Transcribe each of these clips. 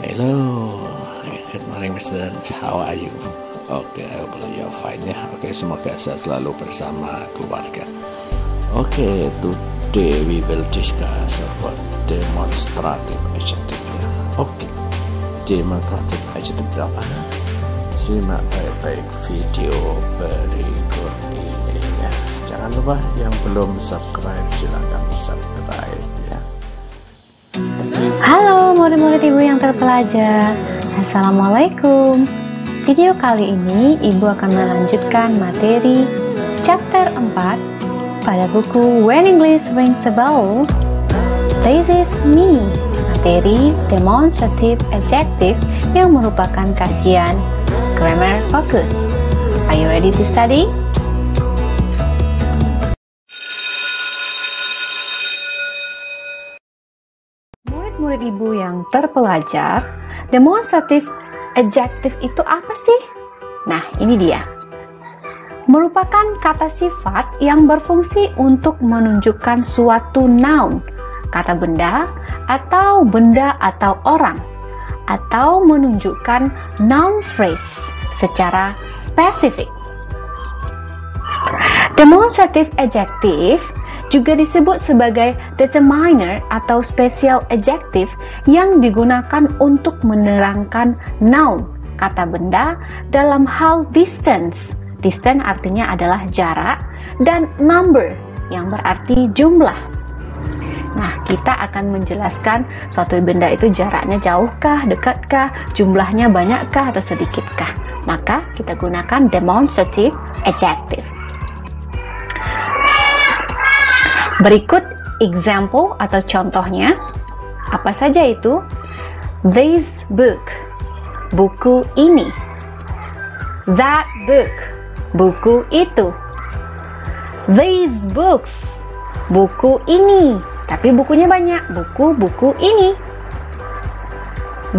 Hello, good morning Mr. How are you? Oke, I hope you're fine ya. Oke, semoga saya selalu bersama keluarga. Oke, today we will discuss about demonstrative adjective ya. Oke, demonstrative adjective berapa? Simak baik-baik video berikut ini ya. Jangan lupa yang belum subscribe silahkan subscribe ya. Halo murid-murid ibu yang terpelajar, Assalamualaikum. Video kali ini ibu akan melanjutkan materi chapter 4 pada buku When English Rings a Bell. This is me, materi demonstrative adjective yang merupakan kajian grammar focus. Are you ready to study? Murid ibu yang terpelajar, demonstrative adjective itu apa sih? Nah, ini dia. Merupakan kata sifat yang berfungsi untuk menunjukkan suatu noun, kata benda atau orang, atau menunjukkan noun phrase secara spesifik. Demonstrative adjective juga disebut sebagai determiner atau special adjective yang digunakan untuk menerangkan noun, kata benda dalam hal distance. Distance artinya adalah jarak, dan number yang berarti jumlah. Nah, kita akan menjelaskan suatu benda itu jaraknya jauhkah, dekatkah, jumlahnya banyakkah atau sedikitkah. Maka kita gunakan demonstrative adjective. Berikut example atau contohnya. Apa saja itu? This book, buku ini. That book, buku itu. These books, buku ini. Tapi bukunya banyak, buku-buku ini.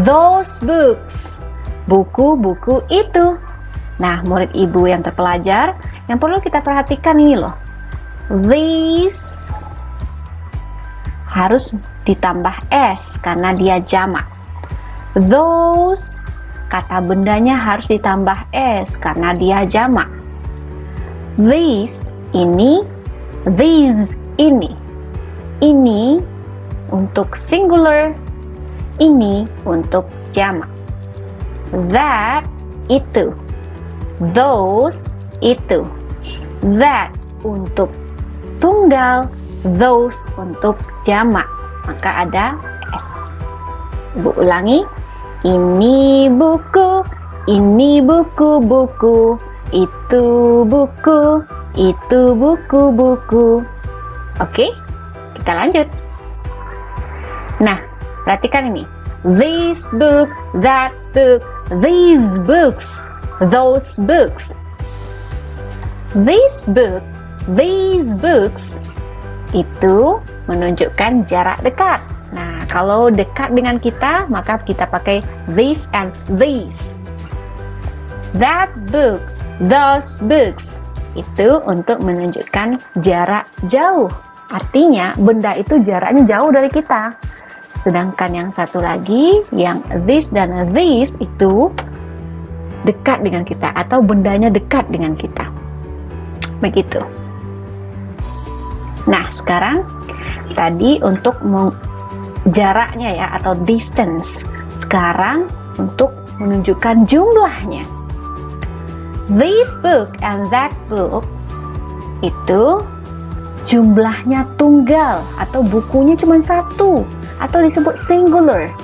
Those books, buku-buku itu. Nah, murid ibu yang terpelajar, yang perlu kita perhatikan ini loh. These harus ditambah s karena dia jamak. Those, kata bendanya harus ditambah s karena dia jamak. These, ini. These, ini. Ini untuk singular, ini untuk jamak. That, itu. Those, itu. That untuk tunggal, those untuk jamak, maka ada s. Ibu ulangi. Ini buku, buku, itu buku. Oke, kita lanjut. Nah, perhatikan ini. This book, that book, these books, those books. This book, these books itu menunjukkan jarak dekat. Nah, kalau dekat dengan kita, maka kita pakai this and these. That book, those books itu untuk menunjukkan jarak jauh. Artinya, benda itu jaraknya jauh dari kita. Sedangkan yang satu lagi, yang this dan these itu dekat dengan kita atau bendanya dekat dengan kita. Begitu. Nah, sekarang tadi untuk jaraknya ya atau distance. Sekarang untuk menunjukkan jumlahnya. This book and that book itu jumlahnya tunggal atau bukunya cuma satu atau disebut singular.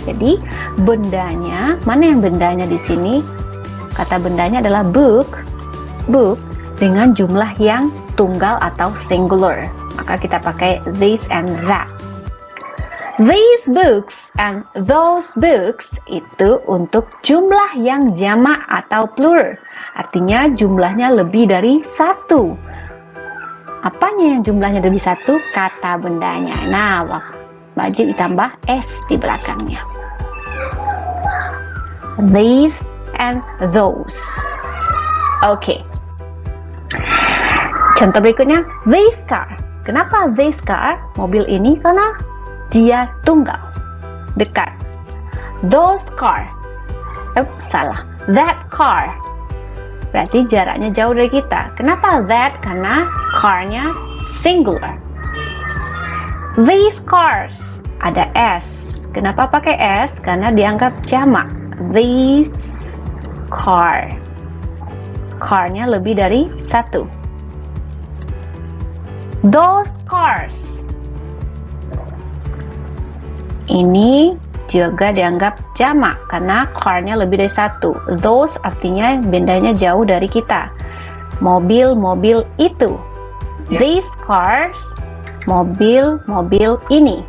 Jadi bendanya, mana yang bendanya di sini? Kata bendanya adalah book dengan jumlah yang tunggal atau singular, maka kita pakai this and that. These books and those books itu untuk jumlah yang jamak atau plural, artinya jumlahnya lebih dari satu. Apanya yang jumlahnya lebih satu? Kata bendanya. Nah, wajib ditambah s di belakangnya. These and those. Oke. Contoh berikutnya, this car. Kenapa this car? Mobil ini karena dia tunggal, dekat. Those car. Salah. That car. Berarti jaraknya jauh dari kita. Kenapa that? Karena car-nya singular. These cars. Ada S. Kenapa pakai S? Karena dianggap jamak. These car. Car-nya lebih dari satu. Those cars. Ini juga dianggap jamak karena car-nya lebih dari satu. Those artinya bendanya jauh dari kita. Mobil-mobil itu. These cars, mobil-mobil ini.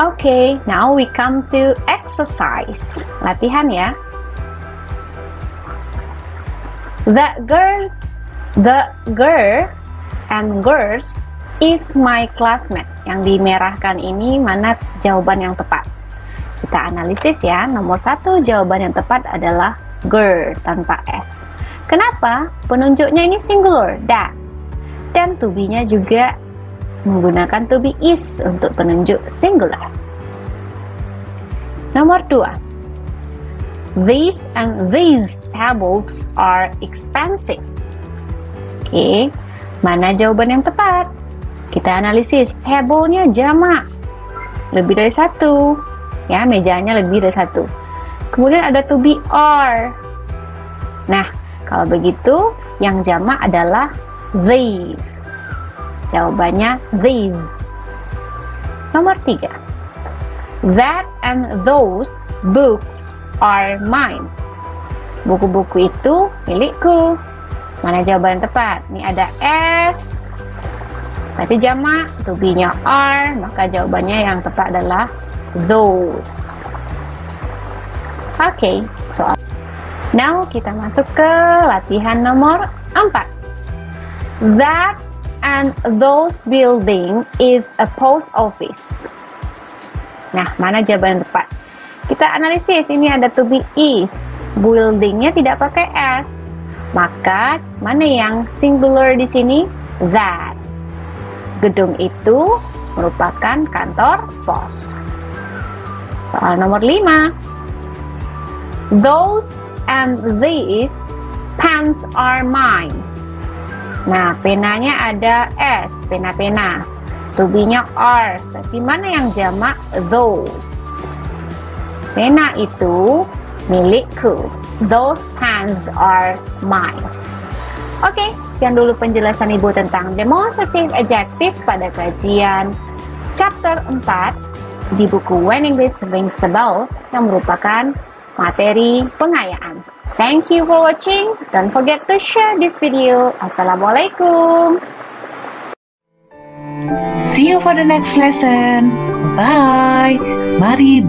Okay, now we come to exercise. Latihan ya. The girl and girls is my classmate. Yang dimerahkan ini mana jawaban yang tepat? Kita analisis ya. Nomor 1 jawaban yang tepat adalah girl tanpa S. Kenapa? Penunjuknya ini singular, that. Dan to be-nya juga menggunakan to be is untuk penunjuk singular. Nomor 2. These and these tables are expensive. Oke, mana jawaban yang tepat? Kita analisis. Table-nya jamak. Lebih dari satu. Ya, mejanya lebih dari satu. Kemudian ada to be are. Nah, kalau begitu, yang jamak adalah these. Jawabannya these. Nomor 3. That and those books are mine. Buku-buku itu milikku. Mana jawaban yang tepat? Ini ada S. Berarti jamak, to be-nya are, maka jawabannya yang tepat adalah those. Oke, soal. Now kita masuk ke latihan nomor 4. That and those building is a post office. Nah, mana jawaban yang tepat? Kita analisis, ini ada to be is. Buildingnya tidak pakai S. Maka, mana yang singular di sini? That. Gedung itu merupakan kantor pos. Soal nomor 5. Those and these pens are mine. Nah, penanya ada S, pena-pena. To be-nya are, tapi mana yang jamak? Those. Pena itu milikku. Those pens are mine. Oke, sekian dulu penjelasan Ibu tentang demonstrative adjective pada kajian chapter 4 di buku When English Rings the Bell yang merupakan materi pengayaan. Thank you for watching. Don't forget to share this video. Assalamualaikum. See you for the next lesson. Bye. Mari